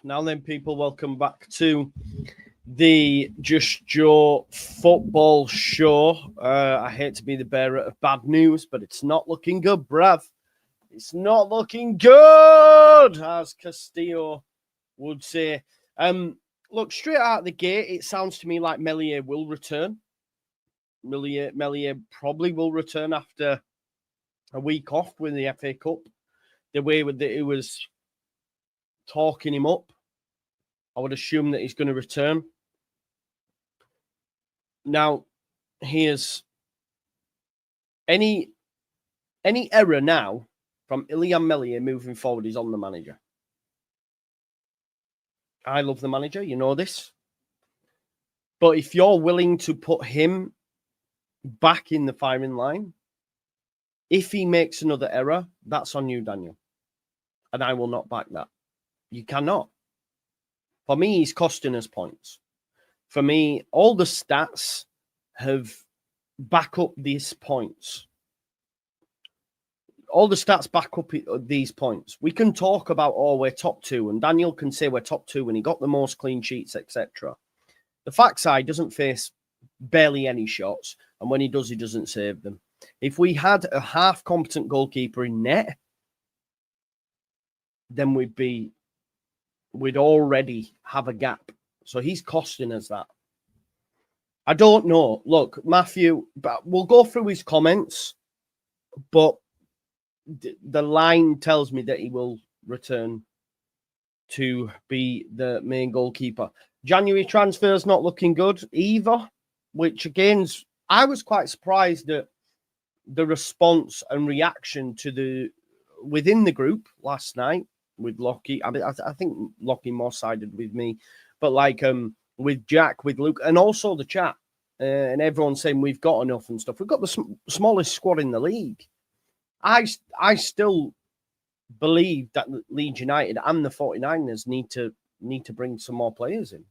Now then, people, welcome back to the Just Joe football show. I hate to be the bearer of bad news, but it's not looking good, bruv. It's not looking good, as Castillo would say. Look, straight out of the gate, it sounds to me like Meslier will return. Meslier probably will return after a week off with the FA Cup. The way that it was talking him up, I would assume that he's going to return. Now, here's any error now from Ilyan Meslier moving forward is on the manager. I love the manager, you know this. But if you're willing to put him back in the firing line, if he makes another error, that's on you, Daniel. And I will not back that. You cannot. For me, he's costing us points. For me, all the stats have back up these points. All the stats back up these points. We can talk about, oh, we're top two, and Daniel can say we're top two and he got the most clean sheets, etc. The fact side doesn't face barely any shots, and when he does, he doesn't save them. If we had a half-competent goalkeeper in net, then we'd already have a gap. So he's costing us that. I don't know. Look, Matthew, but we'll go through his comments, but the line tells me that he will return to be the main goalkeeper. January transfers not looking good either, which again, I was quite surprised at the response and reaction to within the group last night with Lockie. I mean, I think Lockie more sided with me, but like with Jack, with Luke, and also the chat, and everyone saying we've got enough and stuff. We've got the smallest squad in the league. I still believe that Leeds United and the 49ers need to bring some more players in.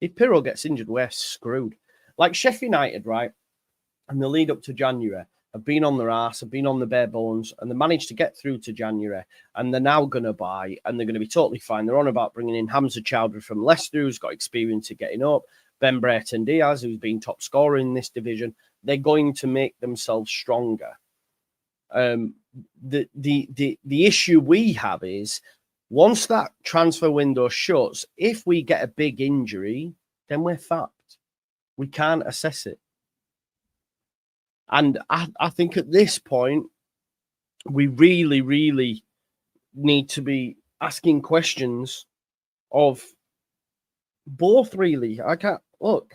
If Pirro gets injured, we're screwed. Like Sheffield United, right? And the lead up to January have been on their arse, have been on the bare bones, and they managed to get through to January, and they're now going to buy, and they're going to be totally fine. They're on about bringing in Hamza Chowdhury from Leicester, who's got experience of getting up, Ben Brereton Diaz, who's been top scorer in this division. They're going to make themselves stronger. The issue we have is, once that transfer window shuts, if we get a big injury, then we're fucked. We can't assess it. And I think at this point, we really, really need to be asking questions of both, really. I can't look.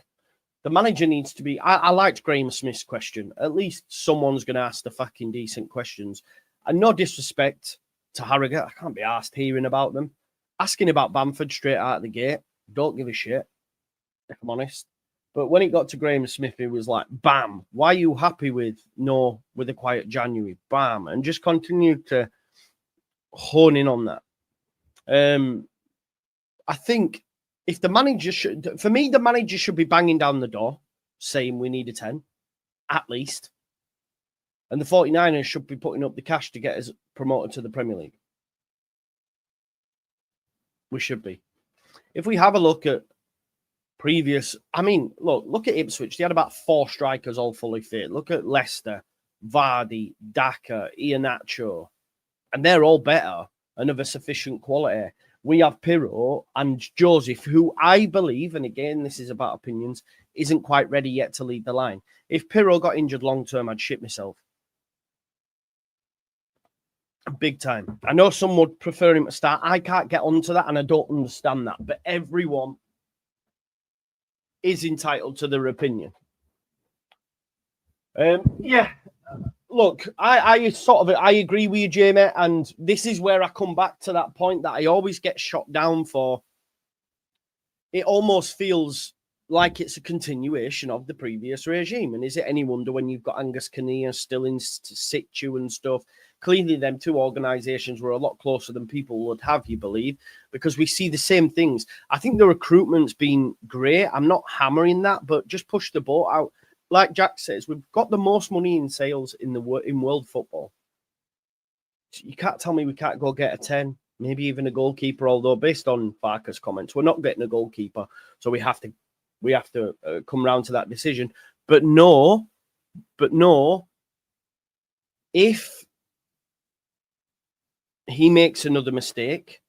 The manager needs to be. I liked Graham Smith's question. At least someone's going to ask the fucking decent questions. And no disrespect to Harrogate. I can't be asked hearing about them. Asking about Bamford straight out of the gate. Don't give a shit, if I'm honest. But when it got to Graham Smith, it was like, bam, why are you happy with a quiet January? Bam. And just continue to hone in on that. I think if the manager should, for me, the manager should be banging down the door saying we need a 10, at least. And the 49ers should be putting up the cash to get us promoted to the Premier League. We should be. If we have a look at previous, I mean, look at Ipswich. They had about 4 strikers all fully fit. Look at Leicester, Vardy, Daka, Iheanacho, and they're all better and of a sufficient quality. We have Pirro and Joseph, who I believe, and again, this is about opinions, isn't quite ready yet to lead the line. If Pirro got injured long term, I'd shit myself. Big time. I know some would prefer him to start. I can't get onto that, and I don't understand that. But everyone is entitled to their opinion. Yeah. Look, I agree with you, Jamie, and this is where I come back to that point that I always get shot down for. It almost feels like it's a continuation of the previous regime. And is it any wonder when you've got Angus Kinnear still in situ and stuff? Clearly, them two organisations were a lot closer than people would have you believe, because we see the same things. I think the recruitment's been great. I'm not hammering that, but just push the boat out. Like Jack says, we've got the most money in sales in world football. You can't tell me we can't go get a 10 maybe even a goalkeeper. Although based on Farke's comments, we're not getting a goalkeeper, so we have to come round to that decision. But no, if he makes another mistake,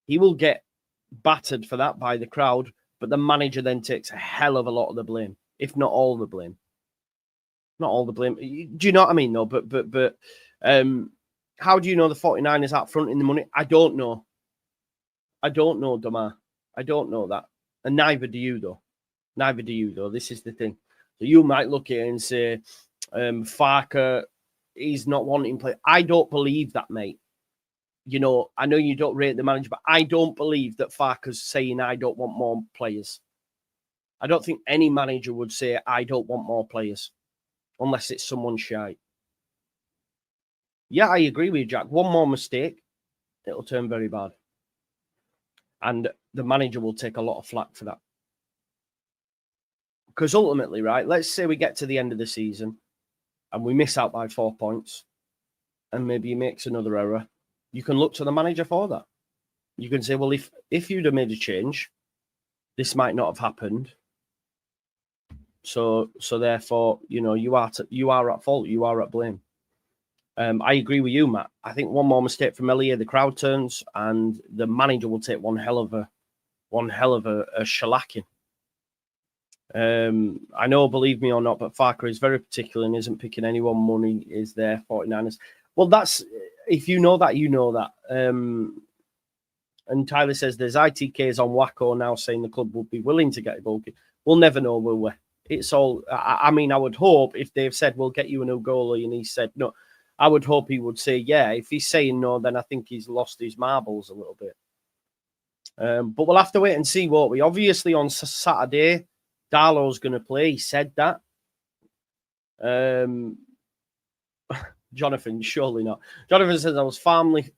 he will get battered for that by the crowd. But the manager then takes a hell of a lot of the blame, if not all the blame. Not all the blame. Do you know what I mean, though? But how do you know the 49ers out front in the money? I don't know. I don't know, Doma. I don't know that. And neither do you, though. Neither do you, though. This is the thing. So you might look at it and say, Farke, he's not wanting play. I don't believe that, mate. You know, I know you don't rate the manager, but I don't believe that Farke's saying, I don't want more players. I don't think any manager would say, I don't want more players, unless it's someone shy. Yeah, I agree with you, Jack. One more mistake, it'll turn very bad. And the manager will take a lot of flack for that. Because ultimately, right, let's say we get to the end of the season and we miss out by 4 points and maybe he makes another error. You can look to the manager for that. You can say, well, if you'd have made a change, this might not have happened. So therefore, you know, you are at fault. You are at blame. I agree with you, Matt. I think one more mistake from Elia, the crowd turns, and the manager will take one hell of a shellacking. I know, believe me or not, but Farke is very particular and isn't picking anyone. Money is there, 49ers. Well, that's, if you know that, you know that. And Tyler says there's ITKs on Wacko now saying the club would be willing to get a goalkeeper. We'll never know, will we? It's all, I mean, I would hope if they've said, we'll get you a new goalie, and he said no, I would hope he would say, yeah. If he's saying no, then I think he's lost his marbles a little bit. But we'll have to wait and see, won't we? Obviously, on Saturday, Darlow's going to play. He said that. Jonathan, surely not. Jonathan says, I was firmly.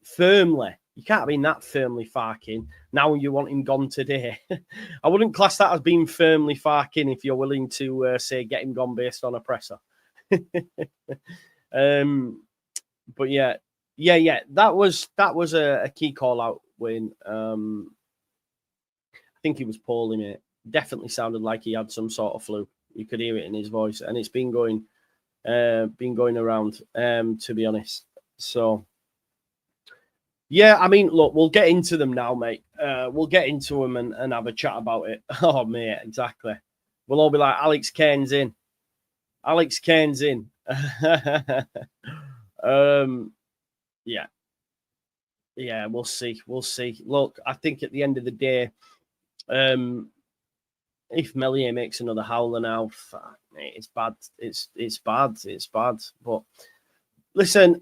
You can't have been that firmly Farking. Now you want him gone today. I wouldn't class that as being firmly Farking if you're willing to say get him gone based on a presser. But yeah. That was a key call out, Wayne. I think he was poorly, mate. Definitely sounded like he had some sort of flu. You could hear it in his voice, and it's been going around. To be honest, so yeah. I mean, look, we'll get into them now, mate. We'll get into them and have a chat about it. Oh, mate, exactly. We'll all be like, Alex Cairns in. Alex Cairns in. Yeah, we'll see. Look, I think at the end of the day, if Melier makes another howler now, mate, it's bad. It's bad. But listen,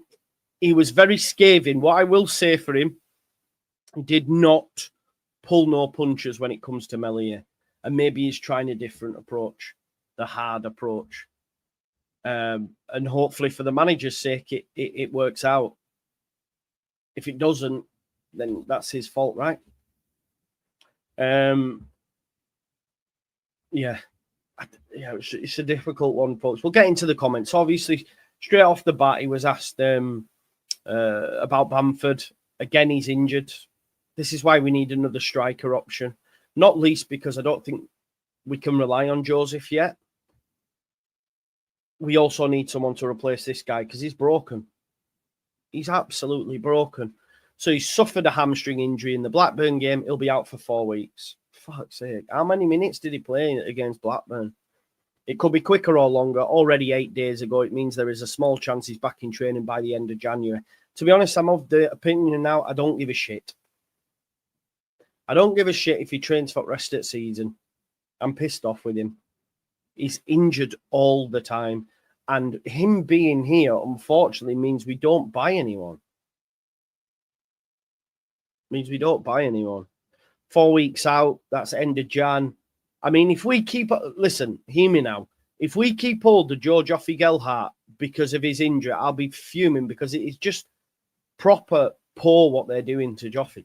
he was very scathing. What I will say for him, he did not pull no punches when it comes to Melier. And maybe he's trying a different approach, the hard approach. And hopefully for the manager's sake, it works out. If it doesn't, then that's his fault, right? Yeah, it's a difficult one, folks. We'll get into the comments. Obviously, straight off the bat, he was asked about Bamford. Again, he's injured. This is why we need another striker option. Not least because I don't think we can rely on Joseph yet. We also need someone to replace this guy because he's broken. He's absolutely broken. So he suffered a hamstring injury in the Blackburn game. He'll be out for 4 weeks. Fuck's sake. How many minutes did he play against Blackburn? It could be quicker or longer. Already 8 days ago, it means there is a small chance he's back in training by the end of January. To be honest, I'm of the opinion now, I don't give a shit. I don't give a shit if he trains for the rest of the season. I'm pissed off with him. He's injured all the time. And him being here, unfortunately, means we don't buy anyone. Means we don't buy anyone. 4 weeks out, that's end of Jan. I mean, if we keep... Listen, hear me now. If we keep hold of Joe Joffe Gelhardt because of his injury, I'll be fuming because it is just proper poor what they're doing to Joffe.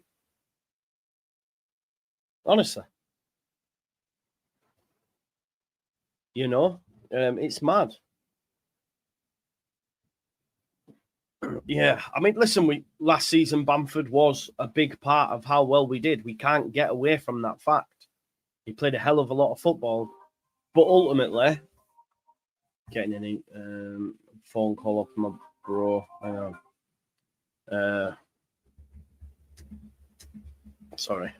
Honestly. You know? It's mad. Yeah, I mean, listen, last season Bamford was a big part of how well we did. We can't get away from that fact. He played a hell of a lot of football, but ultimately, getting any phone call off my bro. Hang on. Sorry.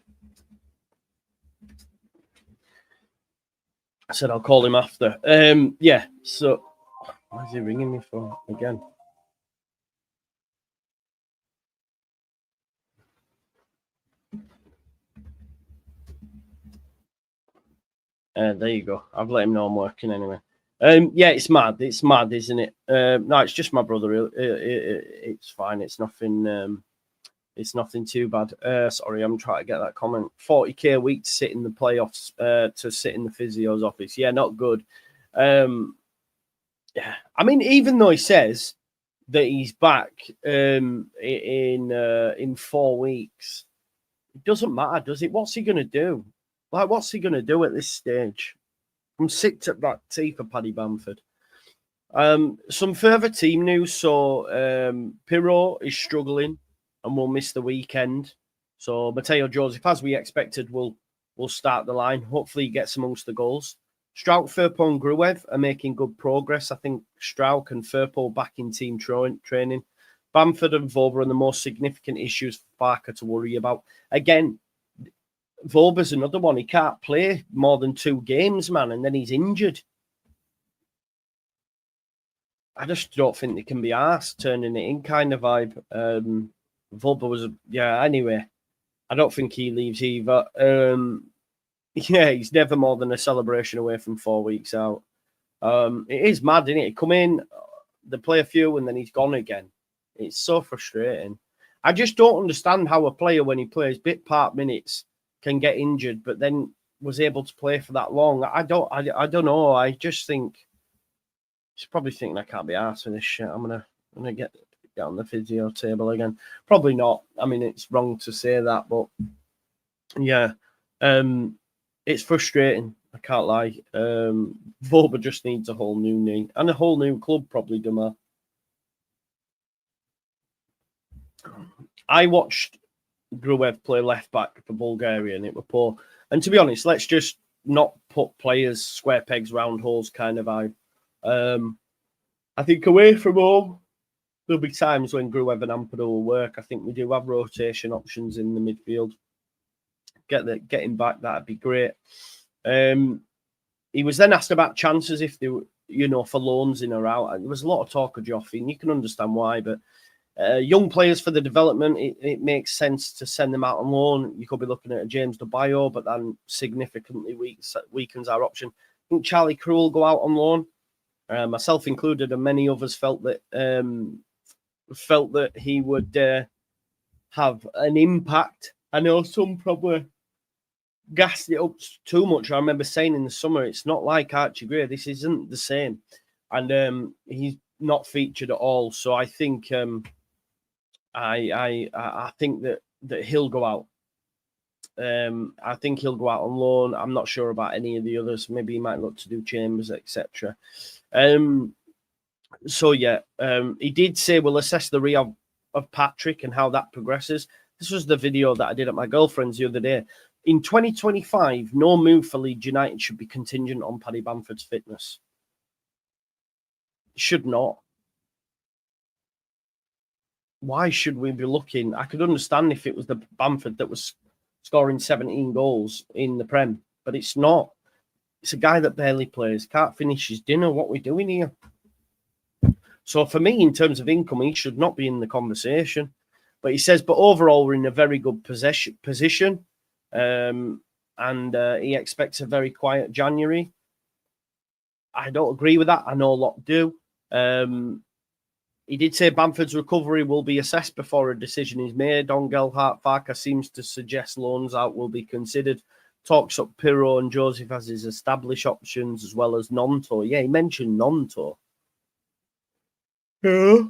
I said I'll call him after. Yeah, so why is he ringing me for again? There you go. I've let him know I'm working anyway. Yeah, it's mad. It's mad, isn't it? No, it's just my brother. It's fine. It's nothing. It's nothing too bad. Sorry, I'm trying to get that comment. 40k a week to sit in the playoffs. To sit in the physio's office. Yeah, not good. Yeah, I mean, even though he says that he's back in 4 weeks, it doesn't matter, does it? What's he going to do? Like, what's he going to do at this stage? I'm sick to that teeth for Paddy Bamford. Some further team news. So, Pirro is struggling and will miss the weekend. So, Mateo Joseph, as we expected, will start the line. Hopefully, he gets amongst the goals. Struijk, Firpo, and Gruev are making good progress. I think Struijk and Firpo back in team training. Bamford and Voba are the most significant issues for Farke to worry about. Again, Voba's another one. He can't play more than 2 games, man, and then he's injured. I just don't think they can be asked turning it in kind of vibe. Voba was, anyway, I don't think he leaves either. Yeah, he's never more than a celebration away from 4 weeks out. It is mad, isn't it? He come in, they play a few, and then he's gone again. It's so frustrating. I just don't understand how a player, when he plays bit part minutes, can get injured, but then was able to play for that long. I don't know. I just think he's probably thinking I can't be arsed with this shit. I'm gonna get on the physio table again. Probably not. I mean, it's wrong to say that, but yeah, it's frustrating. I can't lie. Voba just needs a whole new knee and a whole new club, probably, Duma. I watched Gruev play left back for Bulgaria, and it were poor. And to be honest, let's just not put players square pegs round holes kind of vibe. I think away from home, there'll be times when Gruev and Ampado will work. I think we do have rotation options in the midfield. Get him back, that'd be great. He was then asked about chances if they were, for loans in or out. There was a lot of talk of Joffrey, and you can understand why, but young players for the development, it makes sense to send them out on loan. You could be looking at a James DeBio, but then significantly weakens our option. I think Charlie Crew will go out on loan, myself included, and many others felt that he would have an impact. I know some probably gassed it up too much. I remember saying in the summer, it's not like Archie Gray. This isn't the same, and he's not featured at all. So I think I think that he'll go out. I think he'll go out on loan. I'm not sure about any of the others. Maybe he might look to do Chambers, etc. So yeah, he did say we'll assess the rehab of Patrick and how that progresses. This was the video that I did at my girlfriend's the other day. In 2025, no move for Leeds United should be contingent on Paddy Bamford's fitness. Should not. Why should we be looking? I could understand if it was the Bamford that was scoring 17 goals in the Prem, but it's not. It's a guy that barely plays, can't finish his dinner. What are we doing here? So for me, in terms of income, he should not be in the conversation. But he says, but overall, we're in a very good position. And he expects a very quiet January. I don't agree with that. I know a lot do. He did say Bamford's recovery will be assessed before a decision is made. On Gelhardt, Farke seems to suggest loans out will be considered. Talks up Pirro and Joseph as his established options as well as Nonto. Yeah, he mentioned Nonto. Yeah.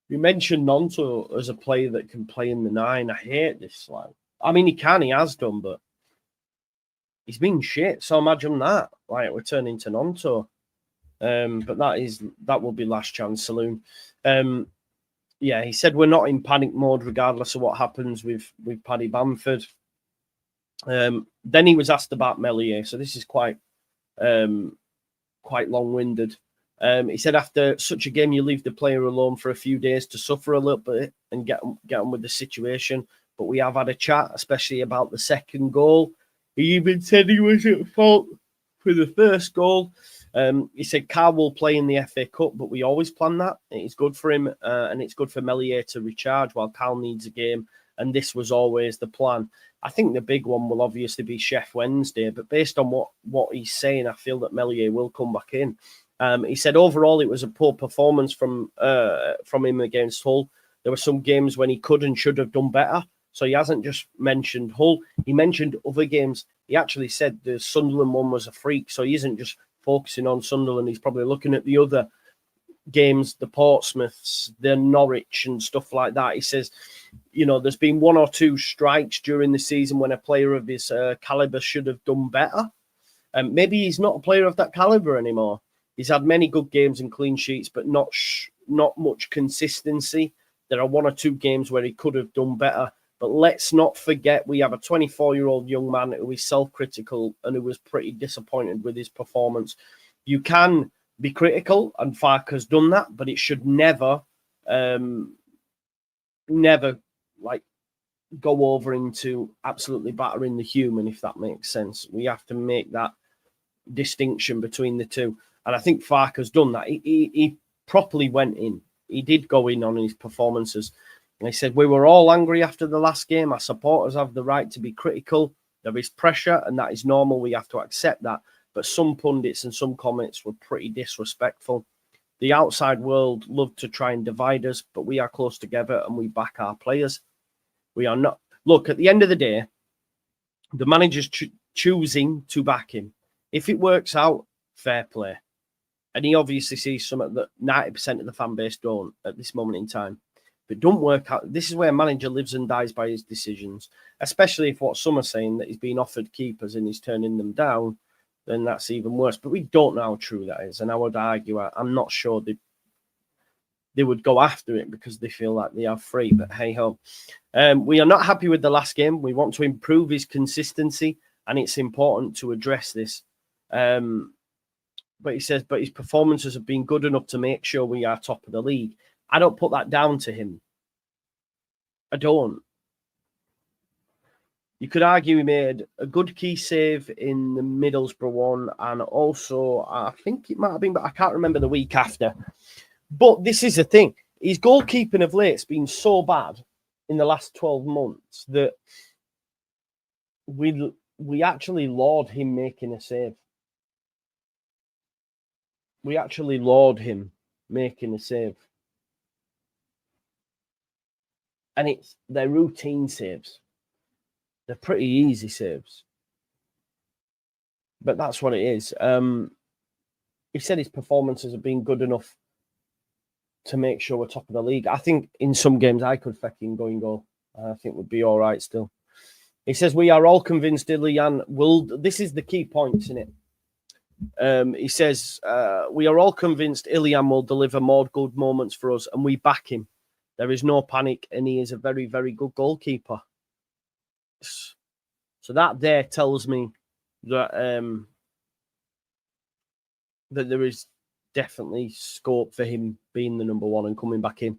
You mentioned Nonto as a player that can play in the 9. I hate this. I mean, he has done, but he's been shit. So imagine that. We're turning to Nonto. But that will be last chance saloon. Yeah, he said we're not in panic mode regardless of what happens with Paddy Bamford. Then he was asked about Meslier, so this is quite long-winded. He said after such a game, you leave the player alone for a few days to suffer a little bit and get on with the situation. But we have had a chat, especially about the second goal. He even said he was at fault for the first goal. He said Carl will play in the FA Cup, but we always plan that. It's good for him, and it's good for Meslier to recharge while Carl needs a game. And this was always the plan. I think the big one will obviously be Sheff Wednesday, but based on what he's saying, I feel that Meslier will come back in. He said overall it was a poor performance from him against Hull. There were some games when he could and should have done better. So he hasn't just mentioned Hull. He mentioned other games. He actually said the Sunderland one was a freak. So he isn't just focusing on Sunderland. He's probably looking at the other games, the Portsmouths, the Norwich and stuff like that. He says, there's been one or two strikes during the season when a player of his caliber should have done better. Maybe he's not a player of that caliber anymore. He's had many good games and clean sheets, but not much consistency. There are one or two games where he could have done better. But let's not forget we have a 24-year-old young man who is self-critical and who was pretty disappointed with his performance. You can be critical, and Farke has done that, but it should never go over into absolutely battering the human, if that makes sense. We have to make that distinction between the two. And I think Farke has done that. He properly went in. He did go in on his performances. And he said, we were all angry after the last game. Our supporters have the right to be critical. There is pressure, and that is normal. We have to accept that. But some pundits and some comments were pretty disrespectful. The outside world love to try and divide us, but we are close together and we back our players. We are not. Look, at the end of the day, the manager's choosing to back him. If it works out, fair play. And he obviously sees something that 90% of the fan base don't at this moment in time. If it don't work out, this is where a manager lives and dies by his decisions, especially if what some are saying that he's been offered keepers and he's turning them down, then that's even worse. But we don't know how true that is. And I would argue, I'm not sure they would go after it because they feel like they are free. But hey-ho. We are not happy with the last game. We want to improve his consistency, and it's important to address this. But he says, but his performances have been good enough to make sure we are top of the league. I don't put that down to him. I don't. You could argue he made a good key save in the Middlesbrough one, and also I think it might have been, but I can't remember the week after. But this is the thing. His goalkeeping of late has been so bad in the last 12 months that we actually laud him making a save. We actually laud him making a save. And they're routine saves. They're pretty easy saves. But that's what it is. He said his performances have been good enough to make sure we're top of the league. I think in some games I could fucking go and go. I think we'd be all right still. He says we are all convinced Ilian will... This is the key points in it. He says we are all convinced Ilian will deliver more good moments for us, and we back him. There is no panic, and he is a very, very good goalkeeper. So that there tells me that that there is definitely scope for him being the number one and coming back in.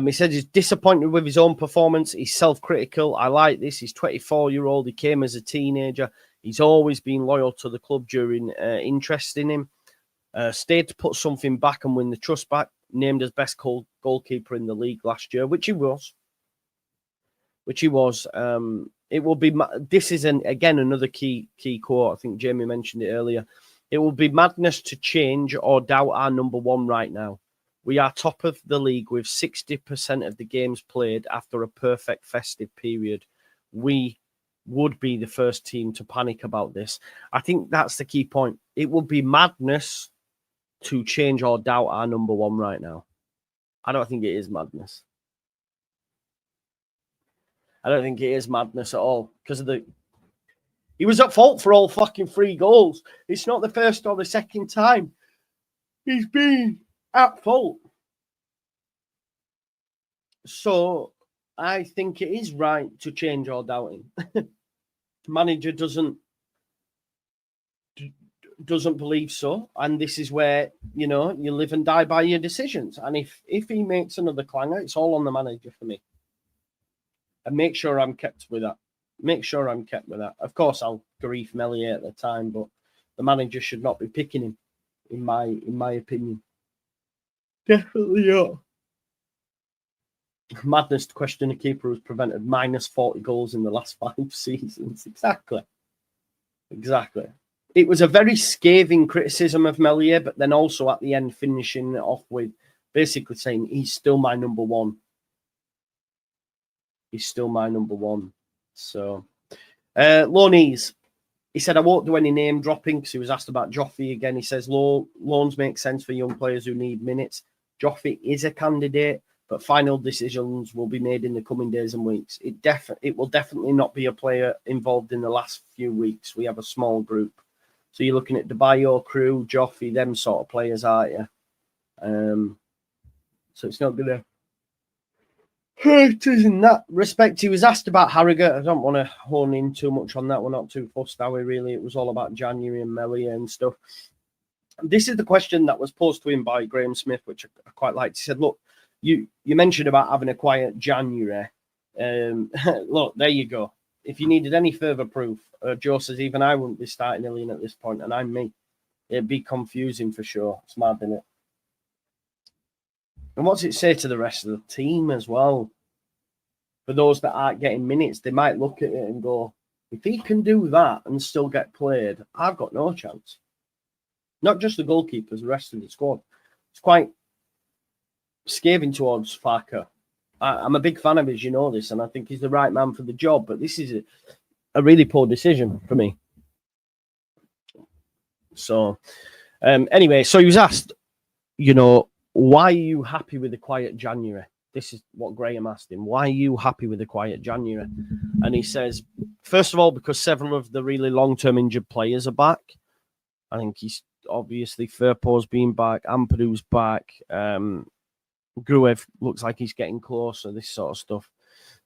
He said he's disappointed with his own performance. He's self-critical. I like this. He's 24-year-old. He came as a teenager. He's always been loyal to the club during interest in him. Stayed to put something back and win the trust back. Named as best goalkeeper in the league last year, which he was. It will be. This is again another key quote. I think Jamie mentioned it earlier. It will be madness to change or doubt our number one right now. We are top of the league with 60% of the games played after a perfect festive period. We would be the first team to panic about this. I think that's the key point. It would be madness to change or doubt our number one right now. I don't think it is madness. I don't think it is madness at all because of he was at fault for all fucking 3 goals. It's not the first or the second time he's been at fault. So I think it is right to change or doubting. Manager doesn't believe so, and this is where you live and die by your decisions. And if he makes another clanger, it's all on the manager for me. And make sure I'm kept with that. Of course, I'll grief Meslier at the time, but the manager should not be picking him, in my opinion. Definitely not. Madness to question a keeper who's prevented minus 40 goals in the last 5 seasons. Exactly. It was a very scathing criticism of Meslier, but then also at the end finishing it off with basically saying he's still my number one. So, loanees. He said, I won't do any name dropping because he was asked about Joffrey again. He says, loans make sense for young players who need minutes. Joffrey is a candidate, but final decisions will be made in the coming days and weeks. It will definitely not be a player involved in the last few weeks. We have a small group. So you're looking at Debayo, Crew, Joffrey, them sort of players, aren't you? So it's not going to hurt us in that respect. He was asked about Harrogate. I don't want to hone in too much on that. We're not too fussed, are we, really? It was all about January and Meslier and stuff. This is the question that was posed to him by Graham Smith, which I quite liked. He said, look, you mentioned about having a quiet January. Look, there you go. If you needed any further proof, Joe says, even I wouldn't be starting Ilian at this point, and I'm me. It'd be confusing for sure. It's mad, isn't it? And what's it say to the rest of the team as well? For those that aren't getting minutes, they might look at it and go, if he can do that and still get played, I've got no chance. Not just the goalkeepers, the rest of the squad. It's quite scathing towards Farke. I'm a big fan of his, you know this, and I think he's the right man for the job, but this is a really poor decision for me. So, anyway, so he was asked, why are you happy with the quiet January? This is what Graham asked him. Why are you happy with the quiet January? And he says, first of all, because several of the really long-term injured players are back. I think he's obviously Firpo's been back, Ampadu's back, Gruev looks like he's getting closer, this sort of stuff.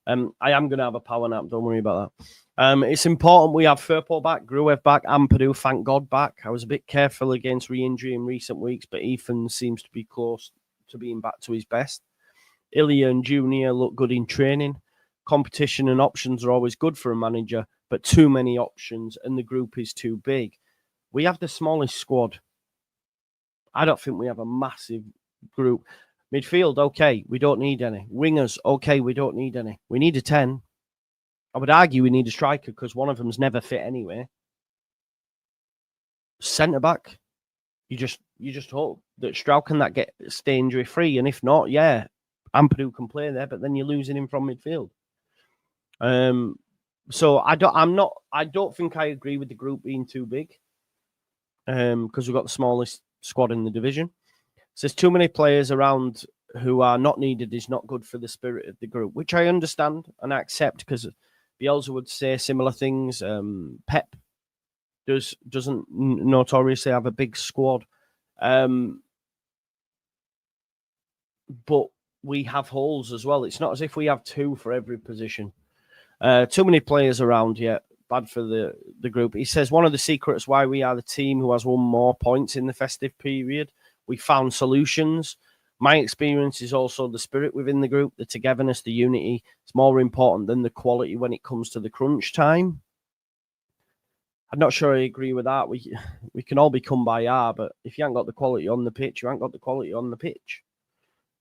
I am going to have a power nap, don't worry about that. It's important we have Firpo back, Gruev back, Ampadu, thank God, back. I was a bit careful against re-injury in recent weeks, but Ethan seems to be close to being back to his best. Ilya and Junior look good in training. Competition and options are always good for a manager, but too many options and the group is too big. We have the smallest squad. I don't think we have a massive group. Midfield, okay, we don't need any. Wingers, okay, we don't need any. We need a 10. I would argue we need a striker because one of them's never fit anyway. Centre back, you just hope that Stroud can that get stay injury free, and if not, yeah, Ampadu can play there, but then you're losing him from midfield. So I don't think I agree with the group being too big. Because we've got the smallest squad in the division. Says too many players around who are not needed is not good for the spirit of the group, which I understand and I accept because Bielsa would say similar things. Pep doesn't notoriously have a big squad. But we have holes as well. It's not as if we have 2 for every position. Too many players around yet. Bad for the group. He says one of the secrets why we are the team who has won more points in the festive period. We found solutions. My experience is also the spirit within the group, the togetherness, the unity. It's more important than the quality when it comes to the crunch time. I'm not sure I agree with that. We can all be come by R, but if you haven't got the quality on the pitch, you haven't got the quality on the pitch.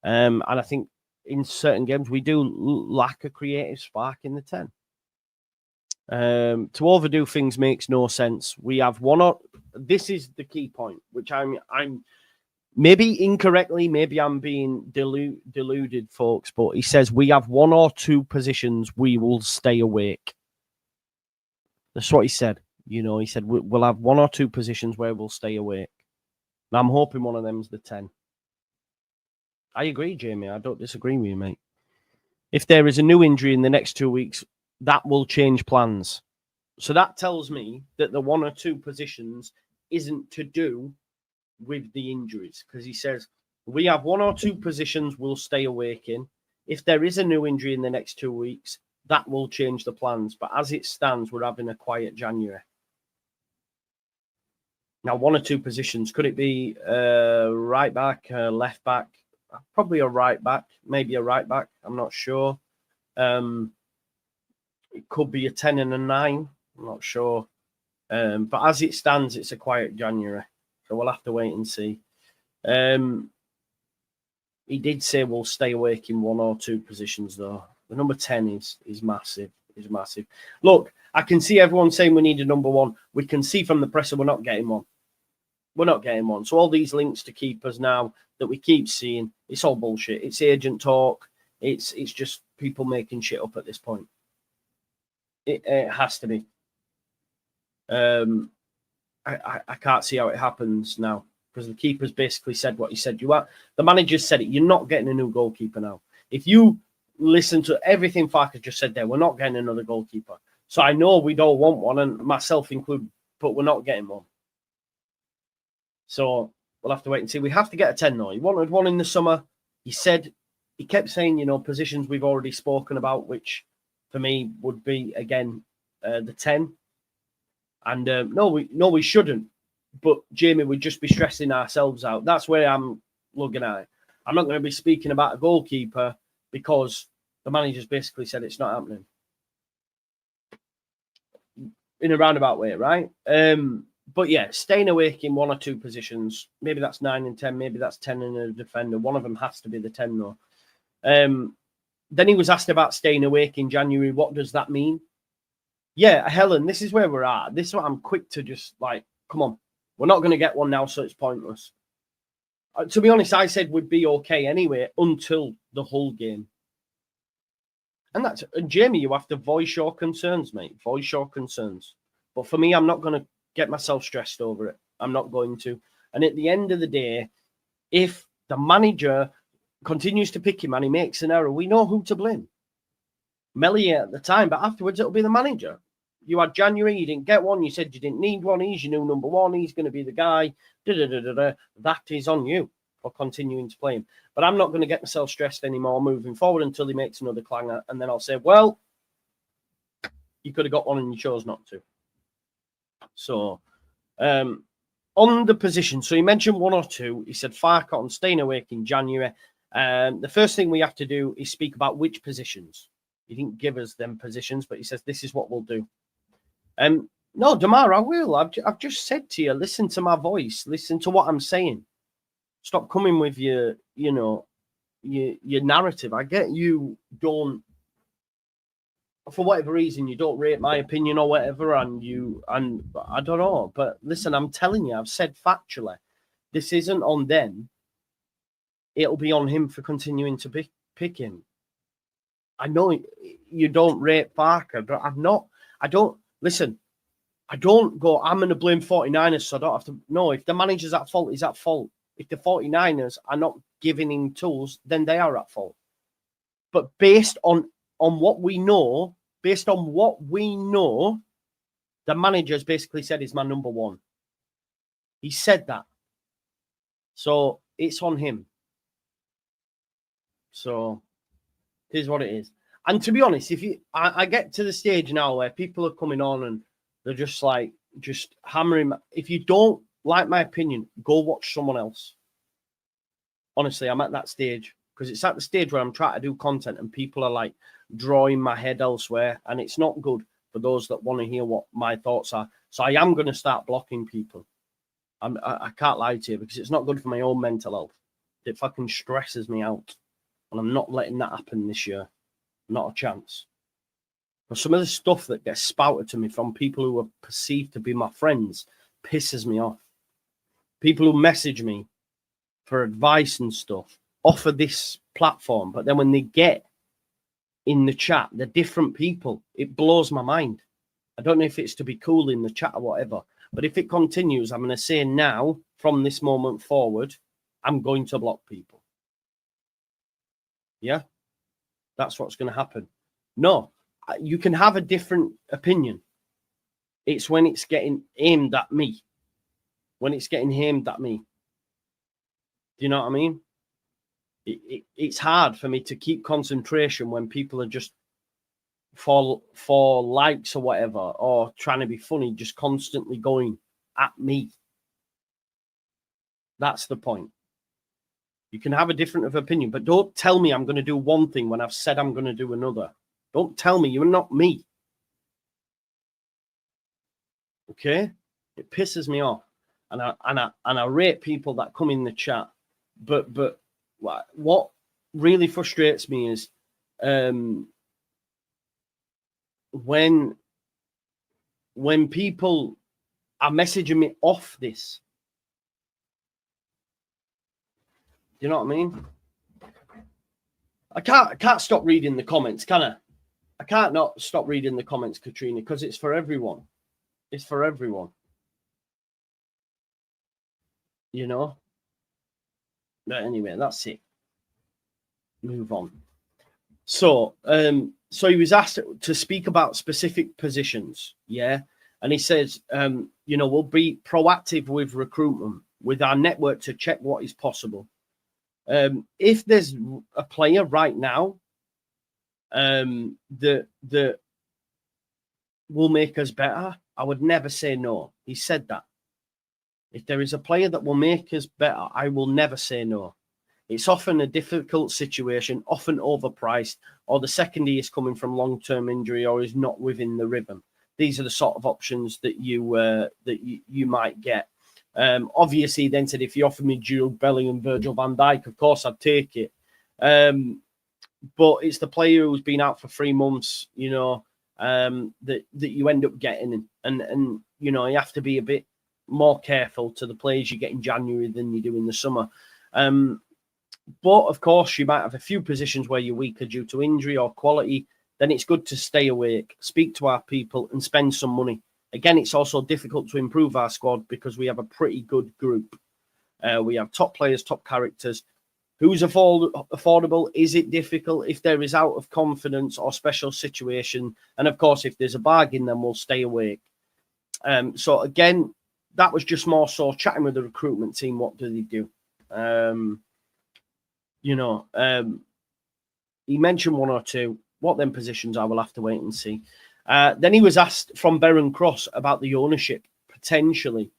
And I think in certain games we do lack a creative spark in the 10. To overdo things makes no sense. We have this is the key point, which I'm maybe incorrectly, maybe I'm being deluded, folks, but he says we have 1 or 2 positions we will stay awake. That's what he said. He said we'll have 1 or 2 positions where we'll stay awake. And I'm hoping one of them's the 10. I agree, Jamie. I don't disagree with you, mate. If there is a new injury in the next 2 weeks, that will change plans. So that tells me that the 1 or 2 positions isn't to do with the injuries, because he says we have 1 or 2 positions we'll stay awake in. If there is a new injury in the next 2 weeks, that will change the plans. But as it stands, we're having a quiet January. Now, 1 or 2 positions. Could it be right back, left back? Probably a right back, maybe a right back. I'm not sure. It could be a 10 and a 9. I'm not sure. But as it stands, it's a quiet January. So we'll have to wait and see. He did say we'll stay awake in 1 or 2 positions, though. The number 10 is massive. Is massive. Look, I can see everyone saying we need a number 1. We can see from the presser we're not getting one. We're not getting one. So all these links to keepers now that we keep seeing, it's all bullshit. It's agent talk. It's just people making shit up at this point. It has to be. I can't see how it happens now because the keeper's basically said what he said. The manager said it. You're not getting a new goalkeeper now. If you listen to everything Farke just said there, we're not getting another goalkeeper. So I know we don't want one, and myself included, but we're not getting one. So we'll have to wait and see. We have to get a 10 though. He wanted one in the summer. He kept saying, positions we've already spoken about, which for me would be again the 10. And no, we shouldn't. But Jamie would just be stressing ourselves out. That's where I'm looking at it. I'm not going to be speaking about a goalkeeper because the manager's basically said it's not happening. In a roundabout way, right? But yeah, staying awake in 1 or 2 positions. Maybe that's 9 and 10. Maybe that's 10 and a defender. One of them has to be the 10 though. Then he was asked about staying awake in January. What does that mean? Yeah, Helen, this is where we're at. This is what I'm quick to just like, come on. We're not going to get one now, so it's pointless. To be honest, I said we'd be okay anyway until the Hull game. And Jamie, you have to voice your concerns, mate. Voice your concerns. But for me, I'm not going to get myself stressed over it. I'm not going to. And at the end of the day, if the manager continues to pick him and he makes an error, we know who to blame. Melly at the time, but afterwards it'll be the manager. You had January, you didn't get one. You said you didn't need one. He's your new number 1. He's going to be the guy. That is on you for continuing to play him. But I'm not going to get myself stressed anymore moving forward until he makes another clanger. And then I'll say, well, you could have got one and you chose not to. So, on the position, so he mentioned 1 or 2. He said Farke on staying awake in January. The first thing we have to do is speak about which positions. He didn't give us them positions, but he says this is what we'll do. No, Damar, I will. I've just said to you, listen to my voice, listen to what I'm saying. Stop coming with your narrative. I get you don't, for whatever reason, you don't rate my opinion or whatever, and I don't know. But listen, I'm telling you, I've said factually, this isn't on them. It'll be on him for continuing to pick him. I know you don't rate Farke, but I don't go, I'm going to blame 49ers, so I don't have to. No, if the manager's at fault, he's at fault. If the 49ers are not giving him tools, then they are at fault. But based on what we know, the manager's basically said he's my number 1. He said that. So it's on him. So here's what it is. And to be honest, I get to the stage now where people are coming on and they're just hammering. If you don't like my opinion, go watch someone else. Honestly, I'm at that stage because it's at the stage where I'm trying to do content and people are like drawing my head elsewhere, and it's not good for those that want to hear what my thoughts are. So I am going to start blocking people. I can't lie to you because it's not good for my own mental health. It fucking stresses me out. And I'm not letting that happen this year. Not a chance. But some of the stuff that gets spouted to me from people who are perceived to be my friends pisses me off. People who message me for advice and stuff offer this platform, but then when they get in the chat, they're different people. It blows my mind. I don't know if it's to be cool in the chat or whatever, but if it continues, I'm going to say now, from this moment forward, I'm going to block people. Yeah, that's what's going to happen. No, you can have a different opinion. It's when it's getting aimed at me. When it's getting aimed at me. Do you know what I mean? it's hard for me to keep concentration when people are just for likes or whatever, or trying to be funny, just constantly going at me. That's the point. You can have a different of opinion, but don't tell me I'm going to do one thing when I've said I'm going to do another. Don't tell me. You're not me. Okay? It pisses me off. And I rate people that come in the chat. But what really frustrates me is when people are messaging me off this. You know what I mean? I can't stop reading the comments, can I? I can't not stop reading the comments, Katrina, because it's for everyone. It's for everyone. You know? But anyway, that's it. Move on. So he was asked to speak about specific positions, yeah? And he says, we'll be proactive with recruitment, with our network to check what is possible. If there's a player right now that will make us better, I would never say no. He said that. If there is a player that will make us better, I will never say no. It's often a difficult situation, often overpriced, or the secondary is coming from long-term injury or is not within the rhythm. These are the sort of options that you might get. Obviously, then said if you offer me Jude Bellingham, Virgil van Dijk, of course I'd take it. But it's the player who's been out for 3 months, that you end up getting, and you have to be a bit more careful to the players you get in January than you do in the summer. But of course, you might have a few positions where you're weaker due to injury or quality. Then it's good to stay awake, speak to our people, and spend some money. Again, it's also difficult to improve our squad because we have a pretty good group. We have top players, top characters. Who's affordable? Is it difficult? If there is out of confidence or special situation, and of course, if there's a bargain, then we'll stay awake. So again, that was just more so chatting with the recruitment team. What do they do? He mentioned one or two. What them positions are, we'll have to wait and see. Then he was asked from Baron Cross about the ownership potentially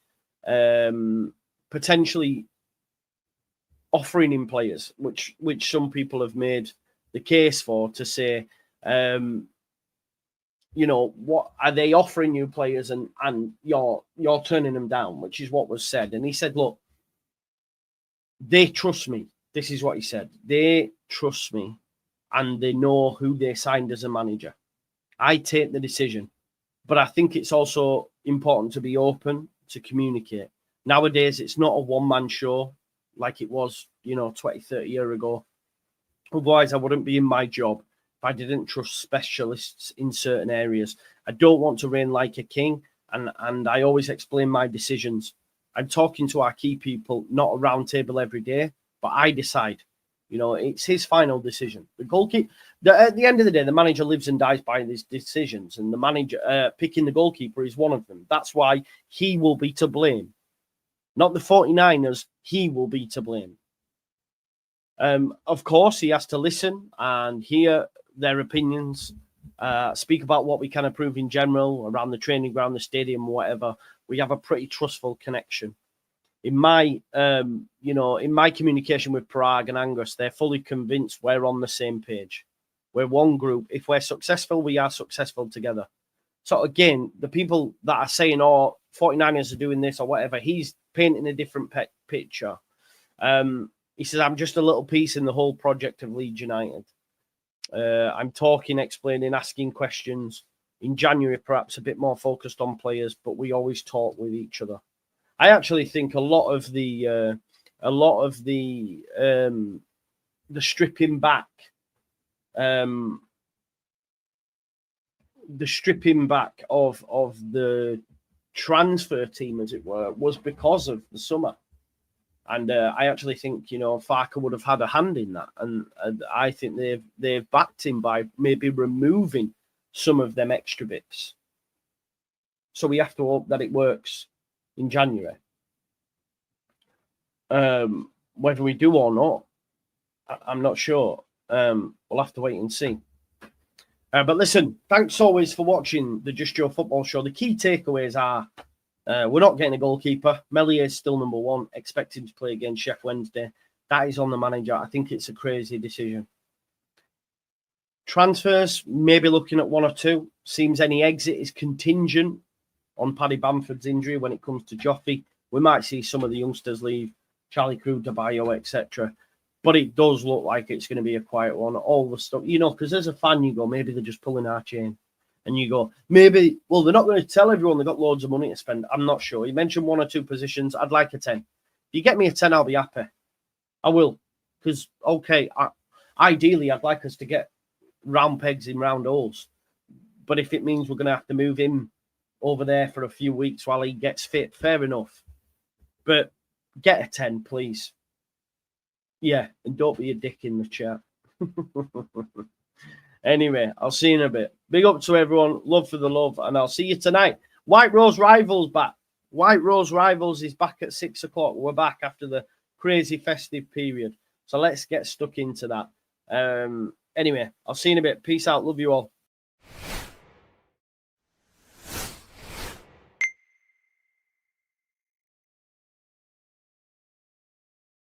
offering him players, which some people have made the case for, to say, what are they offering you players and you're turning them down, which is what was said. And he said, look, they trust me. This is what he said. They trust me and they know who they signed as a manager. I take the decision, but I think it's also important to be open, to communicate. Nowadays, it's not a one-man show like it was, 20, 30 years ago. Otherwise, I wouldn't be in my job if I didn't trust specialists in certain areas. I don't want to reign like a king, and I always explain my decisions. I'm talking to our key people, not a round table every day, but I decide. It's his final decision. The goalkeeper, at the end of the day, the manager lives and dies by his decisions, and the manager picking the goalkeeper is one of them. That's why he will be to blame. Not the 49ers, he will be to blame. Of course, he has to listen and hear their opinions, speak about what we can improve in general, around the training ground, the stadium, whatever. We have a pretty trustful connection. In my communication with Parag and Angus, they're fully convinced we're on the same page. We're one group. If we're successful, we are successful together. So again, the people that are saying, 49ers are doing this or whatever, he's painting a different picture. He says, I'm just a little piece in the whole project of Leeds United. I'm talking, explaining, asking questions. In January, perhaps a bit more focused on players, but we always talk with each other. I actually think a lot of the stripping back, of the transfer team, as it were, was because of the summer. And I actually think, Farke would have had a hand in that. And I think they've backed him by maybe removing some of them extra bits. So we have to hope that it works in January. Whether we do or not, I'm not sure. We'll have to wait and see. But listen, thanks always for watching the Just Joe Football Show. The key takeaways are we're not getting a goalkeeper. Meslier is still number one, expecting to play against Sheffield Wednesday. That is on the manager. I think it's a crazy decision. Transfers, maybe looking at one or two. Seems any exit is contingent on Paddy Bamford's injury when it comes to Joffrey. We might see some of the youngsters leave, Charlie Crew, Dabayo, etc. But it does look like it's going to be a quiet one. All the stuff, because as a fan, you go, maybe they're just pulling our chain. And you go, maybe, well, they're not going to tell everyone they've got loads of money to spend. I'm not sure. You mentioned one or two positions. I'd like a 10. If you get me a 10, I'll be happy. I will. Because, okay, ideally, I'd like us to get round pegs in round holes. But if it means we're going to have to move him over there for a few weeks while he gets fit, fair enough. But get a 10, please. Yeah, and don't be a dick in the chat. Anyway, I'll see you in a bit. Big up to everyone. Love for the love. And I'll see you tonight. White Rose Rivals back. White Rose Rivals is back at 6 o'clock. We're back after the crazy festive period. So let's get stuck into that. Anyway, I'll see you in a bit. Peace out. Love you all.